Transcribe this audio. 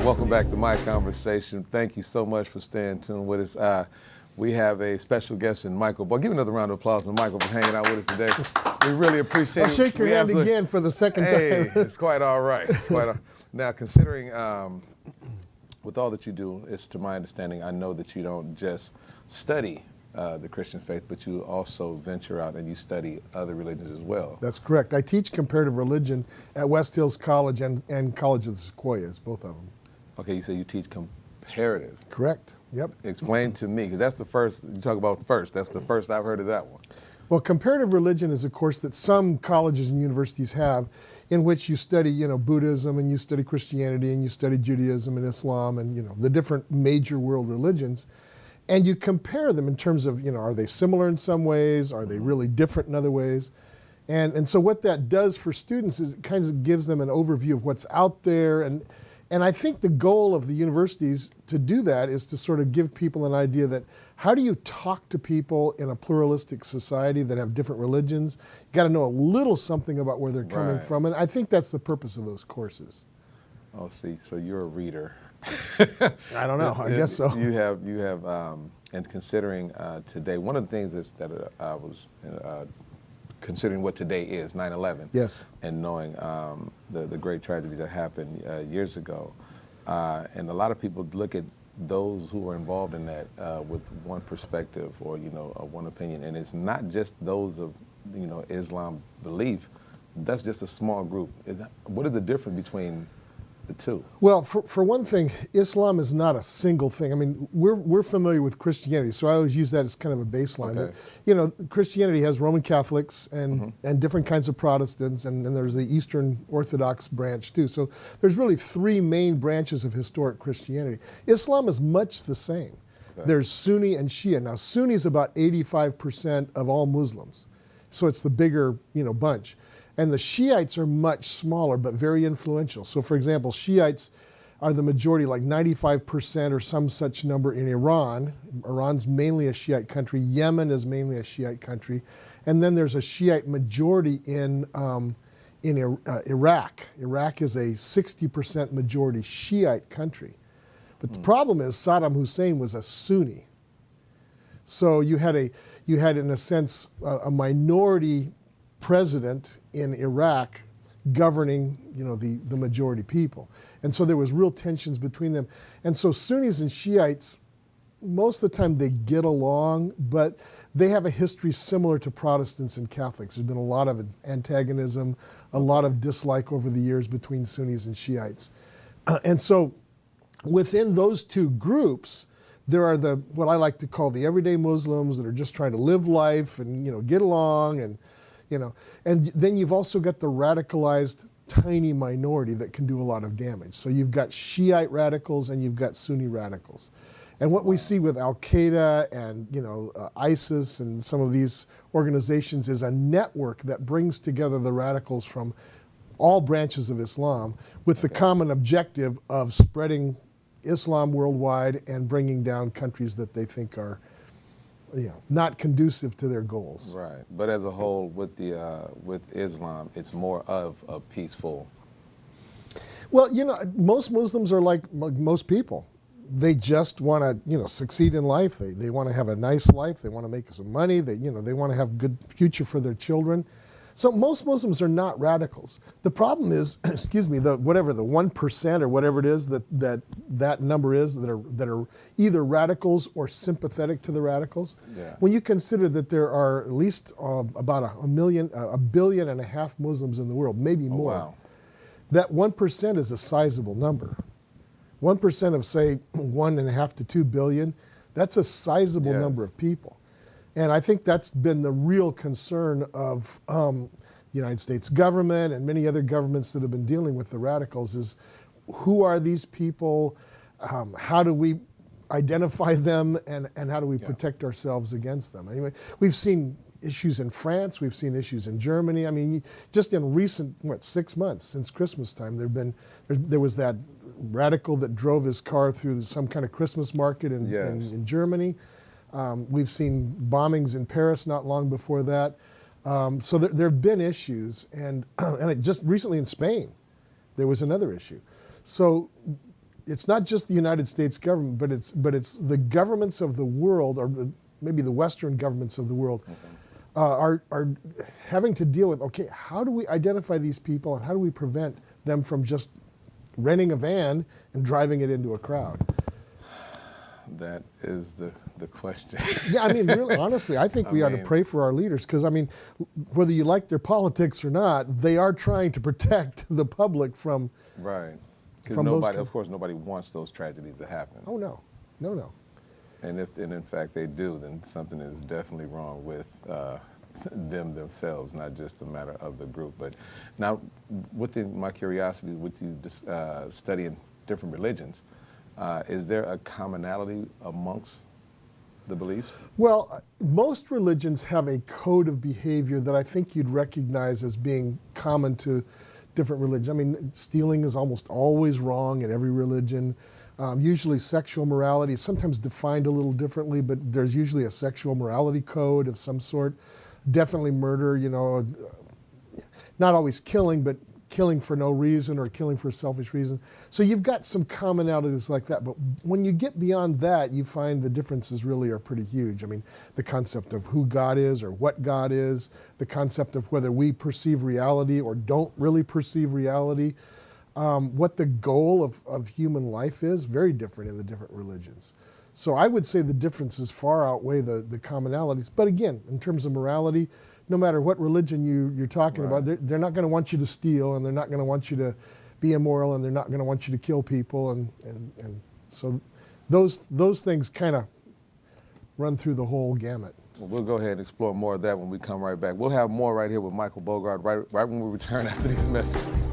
Welcome back to My Conversation. Thank you so much for staying tuned with us. We have a special guest in Michael. Give another round of applause to Michael for hanging out with us today. We really appreciate it. I'll shake your hand again for the second time. Hey, it's quite all right. Now, considering with all that you do, it's to my understanding, I know that you don't just study the Christian faith, but you also venture out and you study other religions as well. That's correct. I teach comparative religion at West Hills College and College of the Sequoias, both of them. Okay, you say you teach comparative. Correct. Yep. Explain to me, because that's the first, you talk about first, that's the first I've heard of that one. Well, comparative religion is a course that some colleges and universities have in which you study, Buddhism and you study Christianity and you study Judaism and Islam and, the different major world religions. And you compare them in terms of, are they similar in some ways? Are they really different in other ways? And so what that does for students is it kind of gives them an overview of what's out there. And I think the goal of the universities to do that is to sort of give people an idea that how do you talk to people in a pluralistic society that have different religions? You got to know a little something about where they're coming from. And I think that's the purpose of those courses. Oh, see, so you're a reader. I don't know. I guess so. You have, and considering today, one of the things that I was considering what today is, 9/11. Yes. And knowing the great tragedy that happened years ago, and a lot of people look at those who were involved in that with one perspective or one opinion, and it's not just those of Islam belief. That's just a small group. What is the difference between the two? Well, for one thing, Islam is not a single thing. I mean, we're familiar with Christianity, so I always use that as kind of a baseline. Okay. But, Christianity has Roman Catholics and different kinds of Protestants, and there's the Eastern Orthodox branch too. So there's really three main branches of historic Christianity. Islam is much the same. Okay. There's Sunni and Shia. Now, Sunni is about 85% of all Muslims, so it's the bigger bunch. And the Shiites are much smaller, but very influential. So for example, Shiites are the majority, like 95% or some such number in Iran. Iran's mainly a Shiite country. Yemen is mainly a Shiite country. And then there's a Shiite majority in Iraq. Iraq is a 60% majority Shiite country. But the problem is Saddam Hussein was a Sunni. So you had in a sense, a minority president in Iraq governing, the majority people. And so there was real tensions between them. And so Sunnis and Shiites, most of the time they get along, but they have a history similar to Protestants and Catholics. There's been a lot of antagonism, a lot of dislike over the years between Sunnis and Shiites. And so within those two groups, there are what I like to call the everyday Muslims that are just trying to live life and, get along and then you've also got the radicalized tiny minority that can do a lot of damage. So you've got Shiite radicals and you've got Sunni radicals. And what we see with Al-Qaeda and ISIS and some of these organizations is a network that brings together the radicals from all branches of Islam with the common objective of spreading Islam worldwide and bringing down countries that they think are not conducive to their goals. Right, but as a whole, with Islam, it's more of a peaceful. Well, most Muslims are like most people. They just want to, succeed in life. They want to have a nice life. They want to make some money. They want to have a good future for their children. So most Muslims are not radicals. The problem is, the 1% or whatever it is that number is that are either radicals or sympathetic to the radicals. Yeah. When you consider that there are at least about a billion and a half Muslims in the world, maybe more. Wow. That 1% is a sizable number. 1% of say 1.5 to 2 billion, that's a sizable number of people. And I think that's been the real concern of the United States government and many other governments that have been dealing with the radicals is who are these people, how do we identify them, and how do we protect ourselves against them? Anyway, we've seen issues in France, we've seen issues in Germany. I mean, just in recent, 6 months since Christmas time, there was that radical that drove his car through some kind of Christmas market in Germany. We've seen bombings in Paris not long before that. So there have been issues, and just recently in Spain, there was another issue. So it's not just the United States government, but it's the governments of the world, or maybe the Western governments of the world, are having to deal with, okay, how do we identify these people and how do we prevent them from just renting a van and driving it into a crowd? That is the question. Yeah, I mean, really, honestly, I think we ought to pray for our leaders, because, I mean, whether you like their politics or not, they are trying to protect the public from... Right. Because nobody, of course, nobody wants those tragedies to happen. Oh, no. No, no. And if, and in fact they do, then something is definitely wrong with them themselves, not just a matter of the group. But now, within my curiosity, with you studying different religions, is there a commonality amongst the beliefs? Well, most religions have a code of behavior that I think you'd recognize as being common to different religions. I mean, stealing is almost always wrong in every religion. Usually sexual morality is sometimes defined a little differently, but there's usually a sexual morality code of some sort. Definitely murder, you know, not always killing, but killing for no reason or killing for a selfish reason. So you've got some commonalities like that, but when you get beyond that, you find the differences really are pretty huge. I mean, the concept of who God is or what God is, the concept of whether we perceive reality or don't really perceive reality, what the goal of human life is, very different in the different religions. So I would say the differences far outweigh the commonalities. But again, in terms of morality, no matter what religion you're talking about, they're not going to want you to steal, and they're not going to want you to be immoral, and they're not going to want you to kill people. And so those things kind of run through the whole gamut. Well, we'll go ahead and explore more of that when we come right back. We'll have more right here with Michael Bogart right when we return after these messages.